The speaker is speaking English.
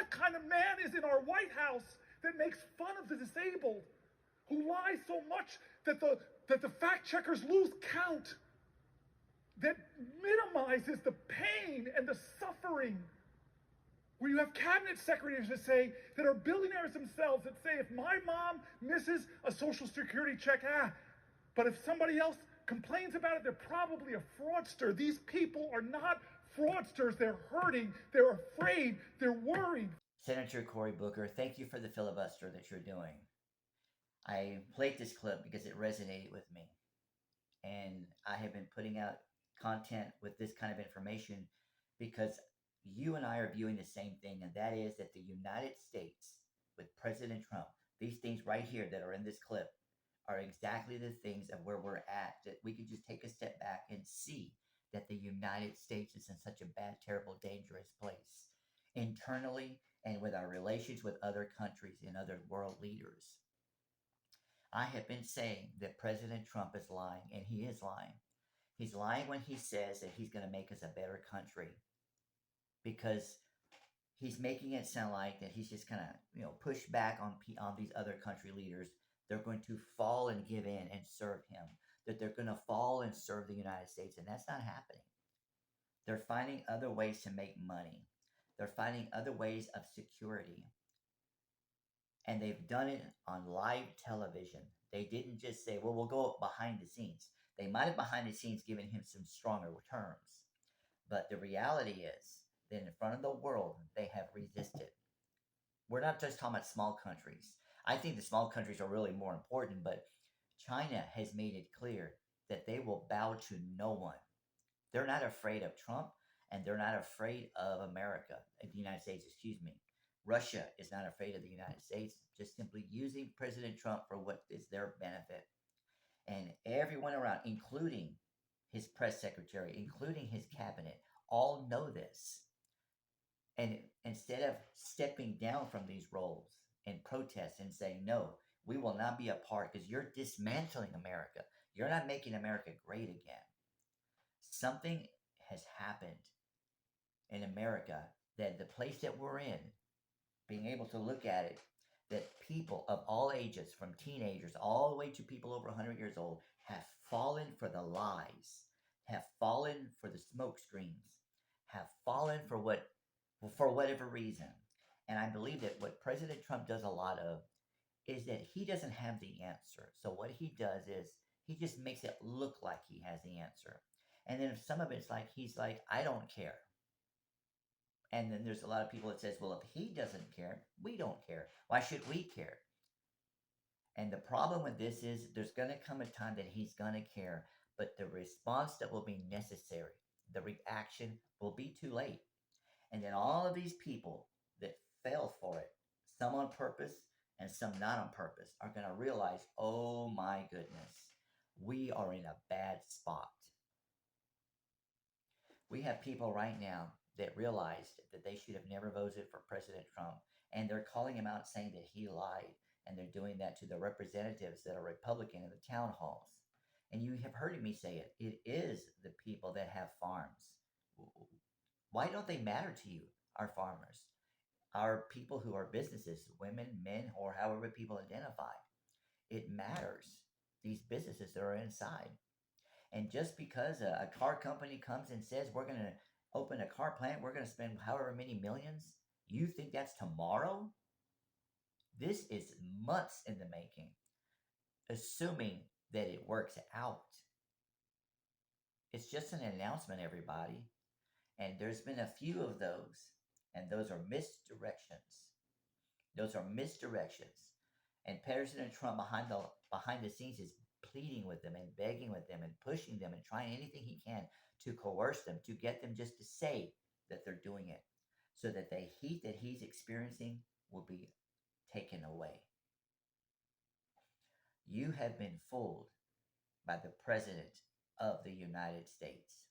that kind of man is in our White House that makes fun of the disabled, who lies so much that the fact checkers lose count, that minimizes the pain and the suffering. Where you have cabinet secretaries that are billionaires themselves that say, if my mom misses a social security check, but if somebody else complains about it, they're probably a fraudster. These people are not fraudsters. They're hurting. They're afraid. They're worried. Senator Cory Booker, thank you for the filibuster that you're doing. I played this clip because it resonated with me. And I have been putting out content with this kind of information because you and I are viewing the same thing, and that is that the United States, with President Trump, these things right here that are in this clip are exactly the things of where we're at, that we could just take a step back and see that the United States is in such a bad, terrible, dangerous place internally and with our relations with other countries and other world leaders. I have been saying that President Trump is lying, and he is lying. He's lying when he says that he's going to make us a better country, because he's making it sound like that he's just going to, push back on these other country leaders. They're going to fall and give in and serve him. That they're going to fall and serve the United States, and that's not happening. They're finding other ways to make money. They're finding other ways of security. And they've done it on live television. They didn't just say, well, we'll go behind the scenes. They might have behind the scenes given him some stronger terms. But the reality is that in front of the world, they have resisted. We're not just talking about small countries. I think the small countries are really more important, but China has made it clear that they will bow to no one. They're not afraid of Trump, and they're not afraid of America, the United States, excuse me. Russia is not afraid of the United States, just simply using President Trump for what is their benefit. And everyone around, including his press secretary, including his cabinet, all know this. And instead of stepping down from these roles and protest and saying, no, we will not be a part because you're dismantling America. You're not making America great again. Something has happened in America that the place that we're in, being able to look at it, that people of all ages, from teenagers all the way to people over 100 years old, have fallen for the lies, have fallen for the smoke screens, have fallen for whatever reason. And I believe that what President Trump does a lot of is that he doesn't have the answer. So what he does is he just makes it look like he has the answer. And then some of it's like, he's like, I don't care. And then there's a lot of people that says, well, if he doesn't care, we don't care. Why should we care? And the problem with this is there's going to come a time that he's going to care, but the response that will be necessary, the reaction will be too late. And then all of these people that fell for it, some on purpose and some not on purpose, are going to realize, oh my goodness, we are in a bad spot. We have people right now that realized that they should have never voted for President Trump, and they're calling him out saying that he lied, and they're doing that to the representatives that are Republican in the town halls. And you have heard me say it. It is the people that have farms. Why don't they matter to you, our farmers? Our people who are businesses, women, men, or however people identify. It matters. These businesses that are inside. And just because a car company comes and says, we're going to open a car plant, we're going to spend however many millions, you think that's tomorrow? This is months in the making, assuming that it works out. It's just an announcement, everybody. And there's been a few of those, and those are misdirections. Those are misdirections. And President Trump behind the scenes is pleading with them and begging with them and pushing them and trying anything he can to coerce them, to get them just to say that they're doing it, so that the heat that he's experiencing will be taken away. You have been fooled by the President of the United States.